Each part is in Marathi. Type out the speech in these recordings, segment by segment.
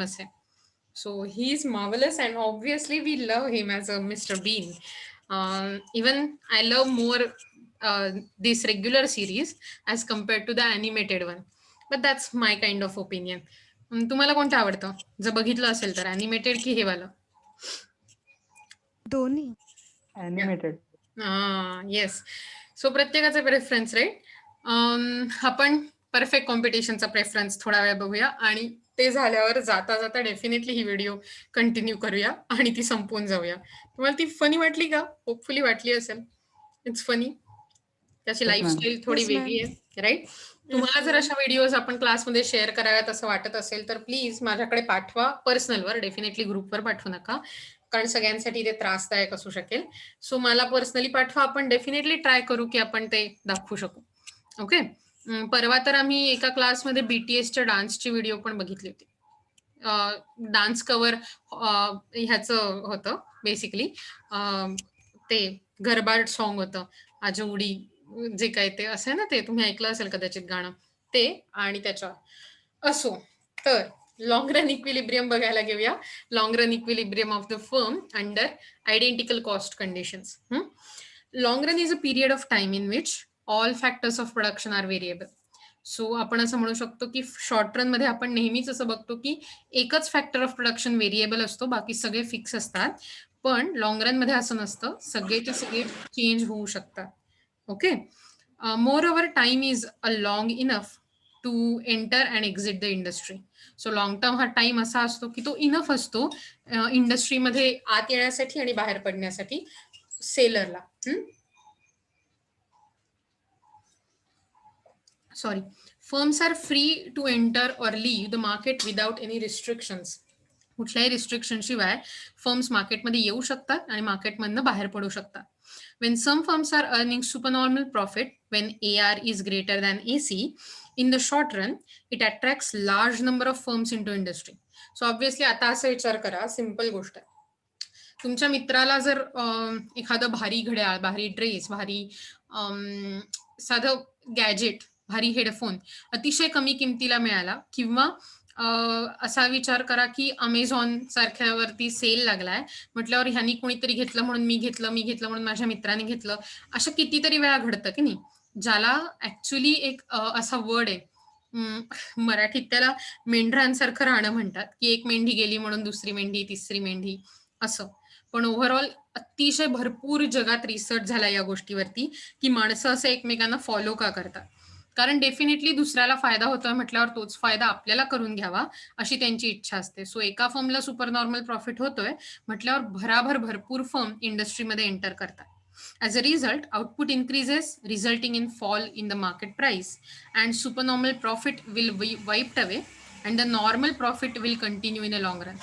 आहे. So he's marvelous, and obviously we love him as a Mr. Bean. Even I love more this regular series as compared to the animated one. But that's my kind of opinion. तुम्हाला कोणतं आवडतं? जर बघितलं असेल तर animated की हे वालं? दोन्ही. ॲनिमेटेड. येस. सो प्रत्येकाचा प्रेफरन्स राईट. आपण परफेक्ट कॉम्पिटिशनचा प्रेफरन्स थोडा वेळ बघूया आणि ते झाल्यावर जाता जाता डेफिनेटली ही व्हिडिओ कंटिन्यू करूया आणि ती संपवून जाऊया. तुम्हाला ती फनी वाटली का? होपफुली वाटली असेल. It's funny. त्याची Yes, ma'am. लाईफस्टाईल थोडी Yes, ma'am. वेगळी आहे, राईट? तुम्हाला जर अशा व्हिडिओज आपण क्लासमध्ये शेअर कराव्यात असं वाटत असेल तर प्लीज माझ्याकडे पाठवा. पर्सनलवर, डेफिनेटली ग्रुपवर पाठवू नका, कारण सगळ्यांसाठी ते त्रासदायक असू शकेल. सो मला पर्सनली पाठवा. आपण डेफिनेटली ट्राय करू की आपण ते दाखवू शकू. ओके. परवा तर आम्ही एका क्लासमध्ये बीटीएसच्या डान्सची व्हिडिओ पण बघितली होती. डान्स कव्हर ह्याचं होतं बेसिकली. ते गरबा सॉन्ग होतं, आजो उडी जे काय ते असं आहे ना, ते तुम्ही ऐकलं असेल कदाचित गाणं ते. आणि त्याच्यावर असो तर लॉंग रन इक्विलिब्रियम बघायला घेऊया. Long run equilibrium of the firm under identical cost conditions. Long run is a period of time in which all factors of production are variable. So आपण असं म्हणू शकतो की शॉर्ट रन मध्ये आपण नेहमीच असं बघतो की एकच फॅक्टर ऑफ प्रोडक्शन व्हेरिएबल असतो, बाकी सगळे फिक्स असतात. पण लॉंग रन मध्ये असं नसतं, सगळेचे सगळे चेंज होऊ शकतात. Okay. More time is a long enough to enter and exit the industry. So long term हा टाइम असा असतो की तो इनफ असतो इंडस्ट्रीमध्ये आत येण्यासाठी आणि बाहेर पडण्यासाठी सेलरला. Sorry. Firms are free to enter or leave the market without any restrictions. कुठल्याही रिस्ट्रिक्शन शिवाय फर्म्स मार्केटमध्ये येऊ शकतात आणि मार्केटमधनं बाहेर पडू शकतात. When some firms are earning supernormal profit when AR is greater than AC, in the short run, it attracts large number of firms into industry. So obviously आता असा विचार करा, सिंपल गोष्ट आहे. तुमच्या मित्राला जर एखादं भारी घड्याळ, भारी ड्रेस, भारी साधं गॅजेट, भारी हेडफोन अतिशय कमी किमतीला मिळाला, किंवा असा विचार करा की अमेझॉन सारख्यावरती सेल लागलाय म्हटल्यावर ह्यानी कोणीतरी घेतलं म्हणून मी घेतलं, मी घेतलं म्हणून माझ्या मित्राने घेतलं. असं कितीतरी वेळा घडतं की नाही, ज्याला ऍक्च्युली एक असा वर्ड आहे मराठीत, त्याला मेंढरांसारखं राहणं म्हणतात, की एक मेंढी गेली म्हणून दुसरी मेंढी, तिसरी मेंढी असं. पण ओव्हरऑल अतिशय भरपूर जगात रिसर्च झाला या गोष्टीवरती की माणसं असं एकमेकांना फॉलो का करतात. कारण डेफिनेटली दुसऱ्याला फायदा होतोय म्हटल्यावर तोच फायदा आपल्याला करून घ्यावा अशी त्यांची इच्छा असते. सो एका फर्मला सुपर नॉर्मल प्रॉफिट होतोय म्हटल्यावर भराभर भरपूर फर्म इंडस्ट्रीमध्ये एंटर करतात. As a result, output increases, resulting in fall in the market price, and supernormal profit will be wiped away, and the normal profit will continue in a long run.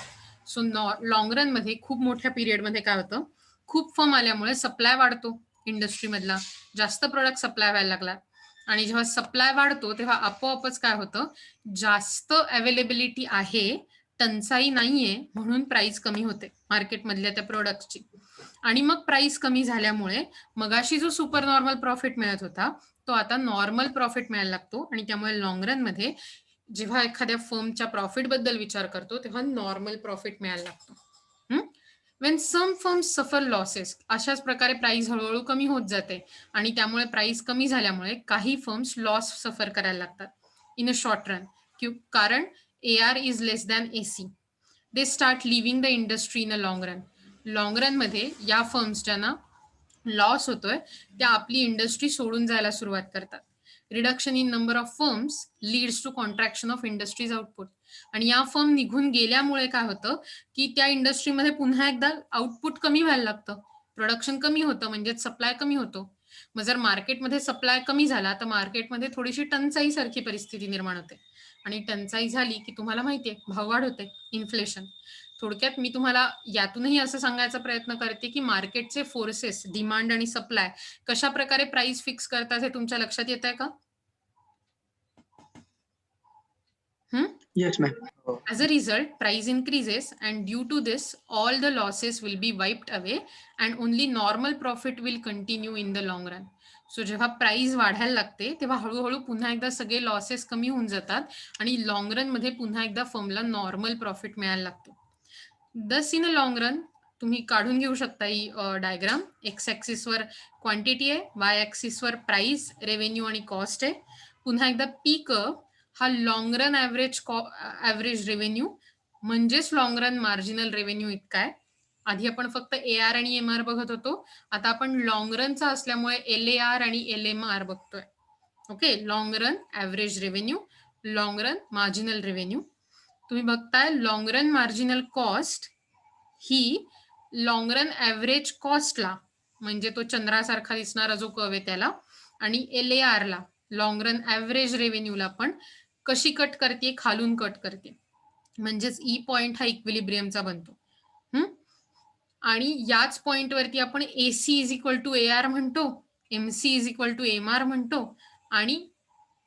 So long run मध्ये खूप मोठ्या पिरियड मध्ये काय होतं, खूप फर्म आल्यामुळे सप्लाय वाढतो इंडस्ट्रीमधला, जास्त प्रोडक्ट सप्लाय व्हायला लागला. आणि जेव्हा सप्लाय वाढतो तेव्हा आपोआपच काय होतं, जास्त अवेलेबिलिटी आहे, टंचाई नाहीये, म्हणून प्राइस कमी होते मार्केटमधल्या त्या प्रोडक्टची. आणि मग प्राइस कमी झाल्यामुळे मगाशी जो सुपर नॉर्मल प्रॉफिट मिळत होता तो आता नॉर्मल प्रॉफिट मिळायला लागतो. आणि त्यामुळे लॉंग रन मध्ये जेव्हा एखाद्या फर्मच्या प्रॉफिट बद्दल विचार करतो तेव्हा नॉर्मल प्रॉफिट मिळायला लागतो. When some firms suffer losses, अशाच प्रकारे प्राइस हळूहळू कमी होत जाते आणि त्यामुळे प्राइस कमी झाल्यामुळे काही फर्म्स लॉस सफर करायला लागतात इन अ शॉर्ट रन. कारण AR is less than AC. They start living the industry in a long run. Long run मध्ये या फर्म्स ज्यांना लॉस होतोय त्या आपली इंडस्ट्री सोडून जायला सुरुवात करतात. Reduction in number of firms leads to contraction of industries output. आणि या फर्म निघून गेल्यामुळे काय होतं की त्या इंडस्ट्रीमध्ये पुन्हा एकदा आउटपुट कमी व्हायला लागतं, प्रोडक्शन कमी होतं, म्हणजे सप्लाय कमी होतो. मग जर मार्केटमध्ये सप्लाय कमी झाला तर मार्केटमध्ये थोडीशी टंचाई सारखी परिस्थिती निर्माण होते. आणि टंचाई झाली की तुम्हाला माहितीये भाववाढ होते, इन्फ्लेशन. थोडक्यात मी तुम्हाला यातूनही असं सांगायचा प्रयत्न करते की मार्केटचे फोर्सेस, डिमांड आणि सप्लाय कशा प्रकारे प्राइस फिक्स करतात हे तुमच्या लक्षात येत आहे का? Yes, ma'am. As a result, price increases, and due to this, all the losses will be wiped away and only normal profit will continue in the long run. So जेव्हा प्राइस वाढायला लागते तेव्हा हळूहळू पुन्हा एकदा सगळे लॉसेस कमी होऊन जातात आणि लॉंग रन मध्ये पुन्हा एकदा फर्मला नॉर्मल प्रॉफिट मिळायला लागतो. दस इन अ लॉंग रन तुम्ही काढून घेऊ शकता ही डायग्राम. एक्स ऍक्सिसवर क्वांटिटी आहे, वाय ऍक्सिसवर प्राइस, रेव्हेन्यू आणि कॉस्ट आहे. पुन्हा एकदा पी कर्व हा लॉंग रन ऍव्हरेज रेव्हेन्यू म्हणजेच लॉंग रन मार्जिनल रेव्हेन्यू इतका आहे. आधी आपण फक्त AR आणि MR बघत होतो, आता आपण लॉंग रनचा असल्यामुळे LAR आणि LMR बघतोय. Okay, long run average revenue, long run marginal revenue. तुम्ही बघताय लॉंग रन मार्जिनल कॉस्ट ही लॉंग रन ऍव्हरेज कॉस्टला म्हणजे तो चंद्रासारखा दिसणारा जो कर्व आहे त्याला आणि LAR ला लॉंग रन ऍव्हरेज रेव्हेन्यूला पण कशी कट करते, खालून कट करते. म्हणजेच ई पॉइंट हा इक्विलिब्रियमचा बनतो. आणि याच पॉइंटवरती आपण AC is equal to AR म्हणतो, MC is equal to MR म्हणतो आणि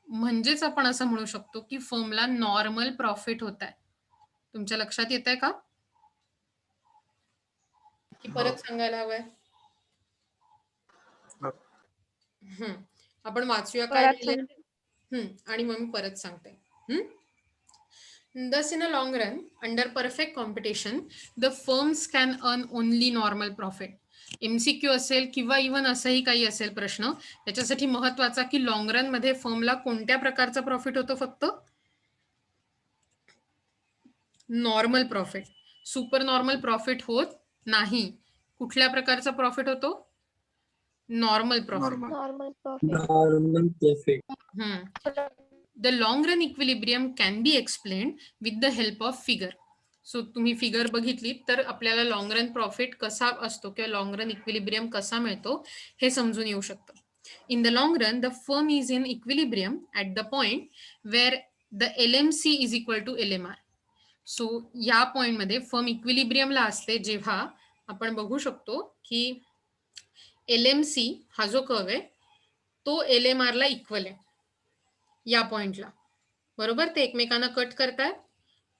म्हणजेच आपण असं म्हणू शकतो की फर्मला नॉर्मल प्रॉफिट होत आहे. तुमच्या लक्षात येत आहे का की परत सांगायला हवंय? आपण वाचूया काय लिहिलंय आणि मग मी परत सांगते. Thus, in a long run, under perfect competition, the firms can earn only normal profit. MCQ असेल किंवा इव्हन असंही काही असेल प्रश्न, त्याच्यासाठी महत्वाचा की लॉंग रन मध्ये फर्मला कोणत्या प्रकारचा प्रॉफिट होतो? फक्त normal profit. Super normal profit होत नाही. कुठल्या प्रकारचा प्रॉफिट होतो? Normal profit. Normal profit. Normal profit. The long run equilibrium can be explained with the help of figure. So तुम्ही फिगर बघितली तर आपल्याला लॉंग रन प्रॉफिट कसा असतो किंवा लॉंग रन इक्विलिब्रियम कसा मिळतो हे समजून येऊ शकतं. In the long run the firm is in equilibrium at the point where the LMC is equal to LMR. So या पॉइंटमध्ये फर्म इक्विलिब्रियमला असते जेव्हा आपण बघू शकतो की LMC हा जो कर्व आहे तो LMR ला इक्वल आहे या पॉइंटला, बरोबर. ते एकमेकांना कट करतात.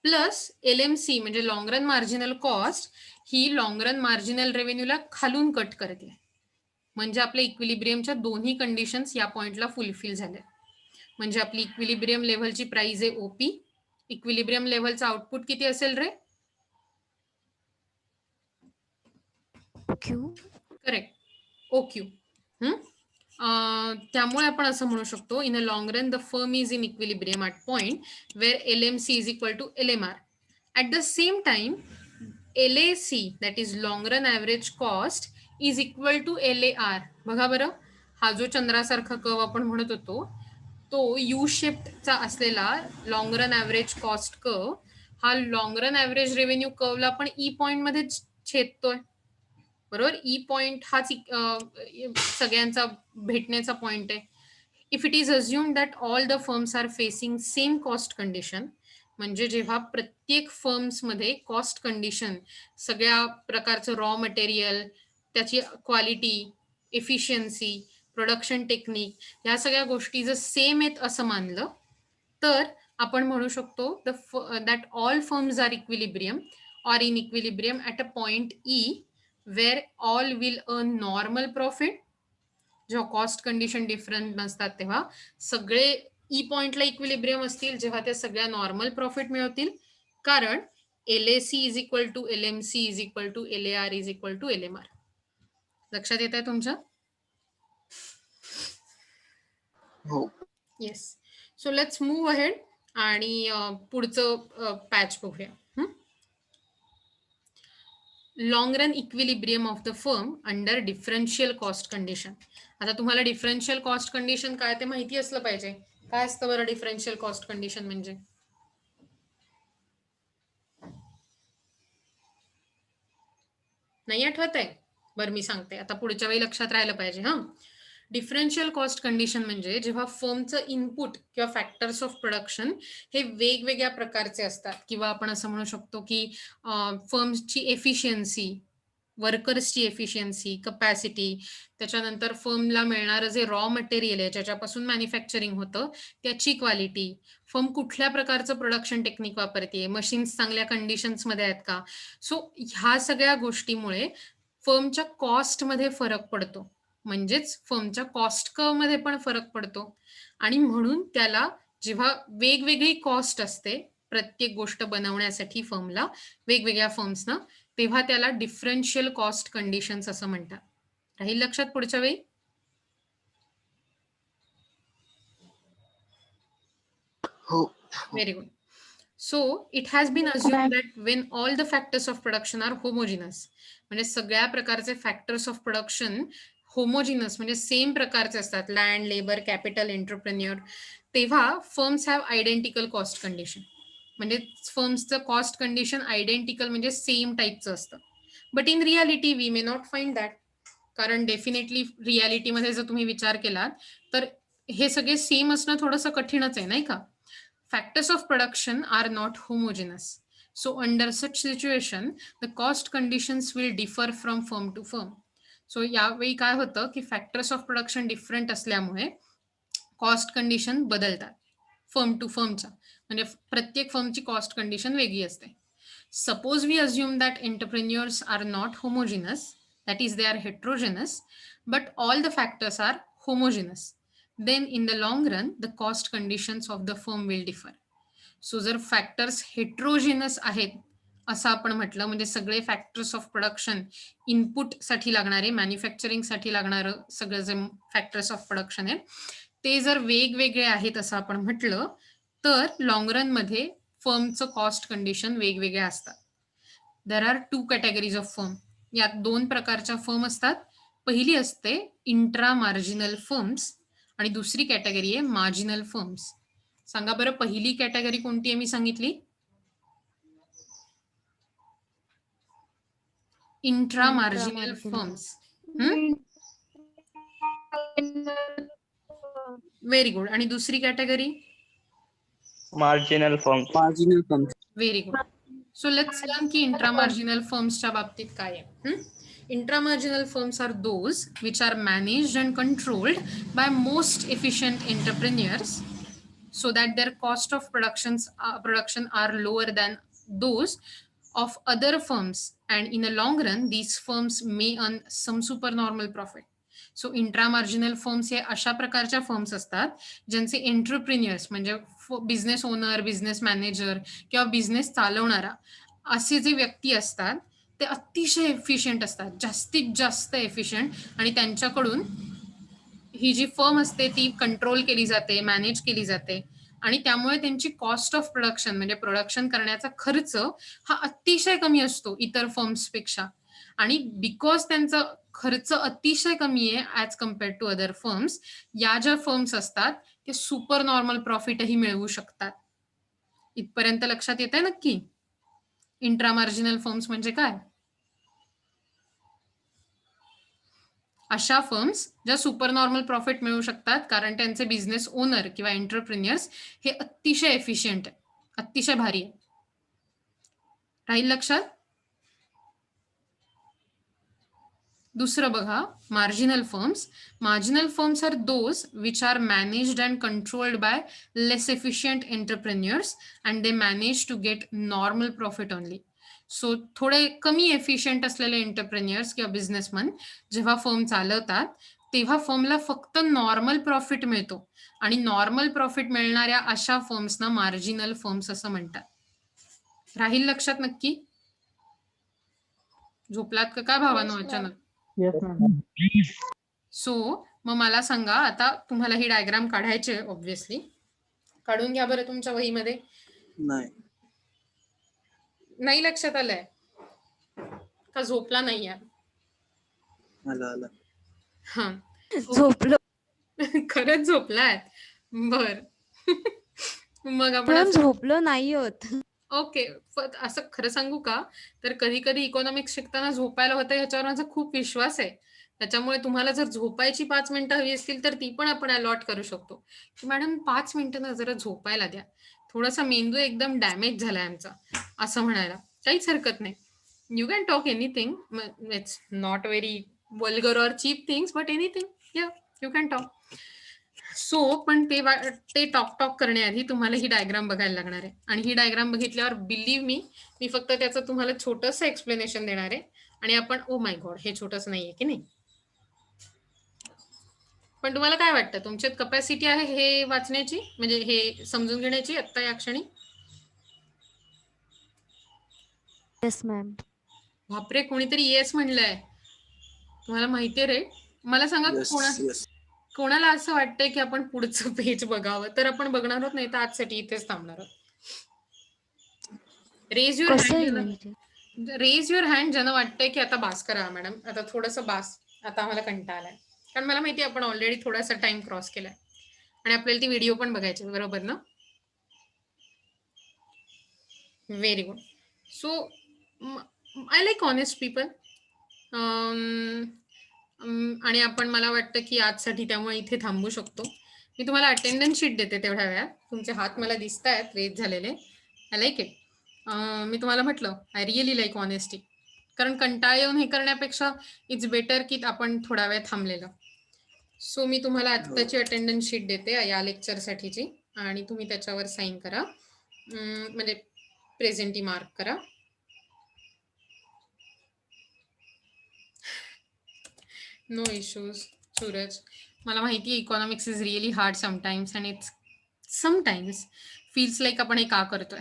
प्लस LMC म्हणजे लॉंग रन मार्जिनल कॉस्ट ही लॉंग रन मार्जिनल रेव्हेन्यूला खालून कट करते. म्हणजे आपल्या इक्विलिब्रियमच्या दोन्ही कंडिशन्स या पॉइंटला फुलफिल झाल्या. म्हणजे आपली इक्विलिब्रियम लेव्हलची प्राइस आहे OP. इक्विलिब्रियम लेव्हलचा आउटपुट किती असेल रे? Q. Correct, OQ. त्यामुळे आपण असं म्हणू शकतो in a long run the firm is in equilibrium at point where LMC is equal to LMR. At the same time LAC that is long run average cost is equal to LAR. बघा बरं, हा जो चंद्रासारखा कर्व आपण म्हणत होतो तो U शेप्डचा असलेला long run average cost curve हा लॉंग रन ॲव्हरेज रेव्हेन्यू कर्वला पण ई पॉइंट मध्ये छेदतोय, बरोबर. ई पॉइंट हाच सगळ्यांचा भेटण्याचा पॉइंट आहे. If it is assume that all the firms are facing same cost condition, म्हणजे जेव्हा प्रत्येक फर्म्समध्ये कॉस्ट कंडिशन सगळ्या प्रकारचं रॉ मटेरियल, त्याची क्वालिटी, एफिशियन्सी, प्रोडक्शन टेक्निक या सगळ्या गोष्टी जर सेम आहेत असं मानलं तर आपण म्हणू शकतो that all firms are equilibrium or in equilibrium at a point E where all will earn normal profit. जेव्हा कॉस्ट कंडिशन डिफरंट नसतात तेव्हा सगळे ई पॉइंटला इक्विलिब्रियम असतील जेव्हा त्या सगळ्या नॉर्मल प्रॉफिट मिळवतील, कारण LAC is equal to LMC is equal to LAR is equal to LMR. लक्षात येत आहे तुमच्या? हो. Yes. So let's move ahead आणि पुढचं पॅच बघूया. Long run equilibrium of the firm under differential cost condition. आता तुम्हाला डिफरन्शियल कॉस्ट कंडिशन काय ते माहिती असलं पाहिजे. काय असतं बरं डिफरन्शियल कॉस्ट कंडिशन म्हणजे? नाही आठवत आहे? बरं मी सांगते, आता पुढच्या वेळी लक्षात राहिलं पाहिजे. डिफरन्शियल कॉस्ट कंडिशन म्हणजे जेव्हा फर्मचं इनपुट किंवा फॅक्टर्स ऑफ प्रोडक्शन हे वेगवेगळ्या प्रकारचे असतात, किंवा आपण असं म्हणू शकतो की फर्मची एफिशियन्सी, वर्कर्सची एफिशियन्सी, कपॅसिटी, त्याच्यानंतर फर्मला मिळणारं जे रॉ मटेरियल आहे ज्याच्यापासून मॅन्युफॅक्चरिंग होतं त्याची क्वालिटी, फर्म कुठल्या प्रकारचं प्रोडक्शन टेक्निक वापरते, मशीन्स चांगल्या कंडिशन्समध्ये आहेत का. सो ह्या सगळ्या गोष्टीमुळे फर्मच्या कॉस्टमध्ये फरक पडतो. म्हणजेच फर्मच्या कॉस्ट कर्व मध्ये पण फरक पडतो आणि म्हणून त्याला जेव्हा वेगवेगळी कॉस्ट असते प्रत्येक गोष्ट बनवण्यासाठी फर्मला वेगवेगळ्या फर्म्सना, तेव्हा त्याला डिफरन्शियल कॉस्ट कंडिशन्स असं म्हणतात. राहील लक्षात पुढच्या वेळी? हो. Very good. So it has been assumed that when all the factors of production are homogeneous, म्हणजे सगळ्या प्रकारचे फॅक्टर्स ऑफ प्रोडक्शन होमोजिनस म्हणजे सेम प्रकारचे असतात, लँड, लेबर, कॅपिटल, एंटरप्रेन्युअर, तेव्हा firms have identical cost condition. म्हणजे फर्म्सचं कॉस्ट कंडिशन आयडेंटिकल म्हणजे सेम टाईपचं असतं. But in reality we may not find that. कारण डेफिनेटली रियालिटीमध्ये जर तुम्ही विचार केलात तर हे सगळे सेम असणं थोडंसं कठीणच आहे, नाही का? Factors of production are not homogeneous. So under such situation, the cost conditions will differ from firm to firm. So यावेळी काय होतं की फॅक्टर्स ऑफ प्रोडक्शन डिफरंट असल्यामुळे कॉस्ट कंडिशन बदलतात फर्म टू फर्मच्या, म्हणजे प्रत्येक फर्मची कॉस्ट कंडिशन वेगळी असते. Suppose we assume that entrepreneurs are not homogeneous, that is they are heterogeneous, but all the factors are homogeneous. Then in the long run, the cost conditions of the firm will differ. So जर फॅक्टर्स हेट्रोजिनस आहेत असं आपण म्हटलं, म्हणजे सगळे फॅक्टर्स ऑफ प्रोडक्शन इनपुट साठी लागणारे, मॅन्युफॅक्चरिंग साठी लागणारं सगळं जे फॅक्टर्स ऑफ प्रोडक्शन आहेत ते जर वेगवेगळे आहेत असं आपण म्हटलं तर लॉंग रन मध्ये फर्मचं कॉस्ट कंडिशन वेगवेगळ्या असतात. There are 2 categories of firm. यात 2 प्रकारच्या फर्म असतात. पहिली असते इंट्रा मार्जिनल फर्म्स आणि दुसरी कॅटेगरी आहे मार्जिनल फर्म्स. सांगा बरं पहिली कॅटेगरी कोणती आहे? मी सांगितली intra marginal firms. Very good. आणि दुसरी category marginal firms. Marginal firms. Very good. So let's learn की इंट्रा मार्जिनल फर्म्सच्या बाबतीत काय आहे. Intramarginal firms are those which are managed and controlled by most efficient entrepreneurs so that their cost of production are lower than those of other firms, and in the long run these firms may earn some supernormal profit. So intramarginal firms हे अशा प्रकारच्या फर्म्स असतात ज्यांचे एंटरप्रिन्युअर्स म्हणजे बिझनेस ओनर, बिझनेस मॅनेजर किंवा बिझनेस चालवणारा असे जे व्यक्ती असतात ते अतिशय एफिशियंट असतात, जास्तीत जास्त एफिशियंट, आणि त्यांच्याकडून ही जी फर्म असते ती कंट्रोल केली जाते, मॅनेज केली जाते, आणि त्यामुळे त्यांची कॉस्ट ऑफ प्रोडक्शन म्हणजे प्रोडक्शन करण्याचा खर्च हा अतिशय कमी असतो इतर फर्म्सपेक्षा. आणि बिकॉज त्यांचा खर्च अतिशय कमी आहे as compared to other firms, या ज्या फर्म्स असतात ते सुपर नॉर्मल प्रॉफिटही मिळवू शकतात. इथपर्यंत लक्षात येत आहे नक्की इंट्रामार्जिनल फर्म्स म्हणजे काय? अशा फर्म्स ज्या सुपर नॉर्मल प्रॉफिट मिळवू शकतात कारण त्यांचे बिझनेस ओनर किंवा एंटरप्रिन्युअर्स हे अतिशय एफिशियंट आहे, अतिशय भारी आहे. राहील लक्षात? दुसरं बघा, marginal firms. Marginal firms are those which are managed and controlled by less efficient entrepreneurs and they manage to get normal profit only. So थोडे कमी एफिशियंट असलेले एंटरप्रेन्युअर्स किंवा बिझनेसमन जेव्हा फर्म चालवतात तेव्हा फर्मला फक्त नॉर्मल प्रॉफिट मिळतो, आणि नॉर्मल प्रॉफिट मिळणाऱ्या अशा फर्म्सना मार्जिनल फर्म्स असं म्हणतात. राहील लक्षात नक्की? झोपलात का काय भावानो अचानक? Yes, ma'am. सो मग मला सांगा, आता तुम्हाला ही डायग्राम काढायची आहे ऑब्व्हियसली. काढून घ्या बरं तुमच्या वहीमध्ये. नाही. नाही लक्षात आलंय का? झोपला नाही यार? आला. हा, झोपलो. खरंच झोपलाय? बर. मग आपण पण झोपलो नाही होत. ओके, असं खरं सांगू का, तर कधी कधी इकॉनॉमिक्स शिकताना झोपायला होतं ह्याच्यावर माझा खूप विश्वास आहे. त्याच्यामुळे तुम्हाला जर झोपायची 5 मिनिटं हवी असतील तर ती पण आपण अलॉट करू शकतो की मॅडम 5 मिनिटं ना जरा झोपायला द्या, थोडासा मेंदू एकदम डॅमेज झालाय आमचा, असं म्हणायला काहीच हरकत नाही. You can talk anything, it's not very vulgar or cheap things but anything, yeah you can talk. So पण ते टॉक करण्याआधी तुम्हाला ही डायग्राम बघायला लागणार आहे, आणि ही डायग्राम बघितल्यावर बिलीव्ह मी फक्त त्याचं तुम्हाला छोटंसं एक्सप्लेनेशन देणार आहे, आणि आपण ओ माय गॉड हे छोटंसं नाहीये की नाही. पण तुम्हाला काय वाटतं, तुमच्यात कपॅसिटी आहे हे वाचण्याची, म्हणजे हे समजून घेण्याची आत्ता या क्षणी? Yes ma'am. बापरे, कोणीतरी येस म्हणलंय. तुम्हाला माहितीये रे. मला सांगा, येस येस. कोणाला असं वाटतंय की आपण पुढचं पेज बघावं? तर आपण बघणार आहोत, नाही तर आजसाठी इथेच थांबणार आहोत. रेज युअर कसंही हँड. म्हणजे रेज युअर हँड ज्यांना वाटतंय की आता बास करा मॅडम, आता थोडंसं बास, आता आम्हाला कंटाळा आलाय. कारण मला माहिती आहे आपण ऑलरेडी थोडासा टाइम क्रॉस केलाय आणि आपल्याला ती व्हिडिओ पण बघायची, बरोबर ना? Very good. So I like honest people. आणि आपण, मला वाटतं की आजसाठी त्यामुळे इथे थांबू शकतो. मी तुम्हाला अटेंडन्स शीट देते तेवढ्या वेळात. तुमचे हात मला दिसत आहेत रेज झालेले. I like it. मी तुम्हाला म्हटलं, आय रिअली लाईक ऑनेस्टी. कारण कंटाळा येऊन हे करण्यापेक्षा इट्स बेटर की आपण थोडा वेळ थांबलेलं. सो मी तुम्हाला आत्ताची अटेंडन्स शीट देते या लेक्चरसाठीची, आणि तुम्ही त्याच्यावर साईन करा, म्हणजे प्रेझेंटी मार्क करा. No issues Suraj. मला माहिती आहे economics is really hard sometimes and it's sometimes feels like आपण हे का करतोय.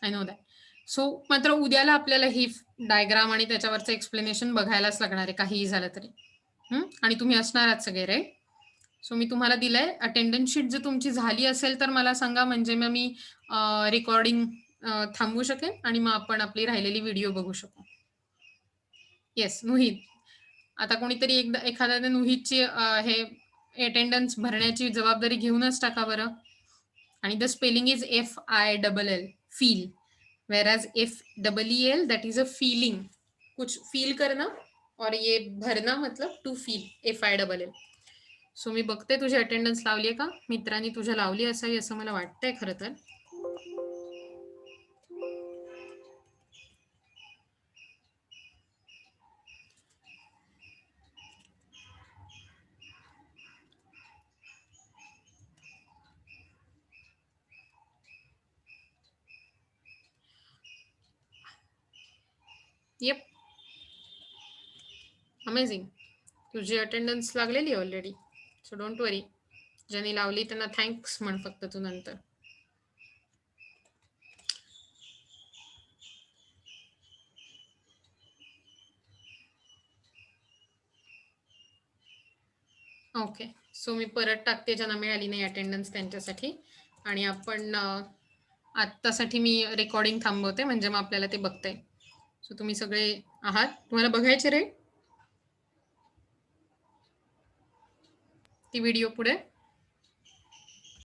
I know that. सो मात्र उद्याला आपल्याला ही डायग्राम आणि त्याच्यावरचं एक्सप्लेनेशन बघायलाच लागणार आहे, काहीही झालं तरी. आणि तुम्ही असणार आहात सगळे, राईट? सो मी तुम्हाला दिलंय अटेंडन्स शीट. जर तुमची झाली असेल तर मला सांगा, म्हणजे मग मी रेकॉर्डिंग थांबवू शकेन आणि मग आपण आपली राहिलेली व्हिडिओ बघू शकू. येस, नुहित. आता कोणीतरी एखाद्याने नुहितची हे अटेंडन्स भरण्याची जबाबदारी घेऊनच टाका बरं. आणि the spelling is FILL, feel, whereas FEEL that is a feeling, कुछ फील करना, और ये भरना मतलब टू फील, FILL. सो मी बघते तुझी अटेंडन्स लावली आहे का. मित्रांनी तुझ्या लावली असावी असं मला वाटतंय खरं तर. Yelp, amazing. तुझी अटेंडन्स लागलेली आहे ऑलरेडी, सो डोंट वरी. ज्यांनी लावली त्यांना थँक्स म्हण फक्त तू नंतर. ओके. सो मी परत टाकते ज्यांना मिळाली नाही अटेंडन्स त्यांच्यासाठी. आणि आपण आत्तासाठी मी रेकॉर्डिंग थांबवते, म्हणजे मग आपल्याला ते बघता येईल. सो तुम्ही सगळे आहात, तुम्हाला बघायचे रे ती व्हिडिओ पुढे.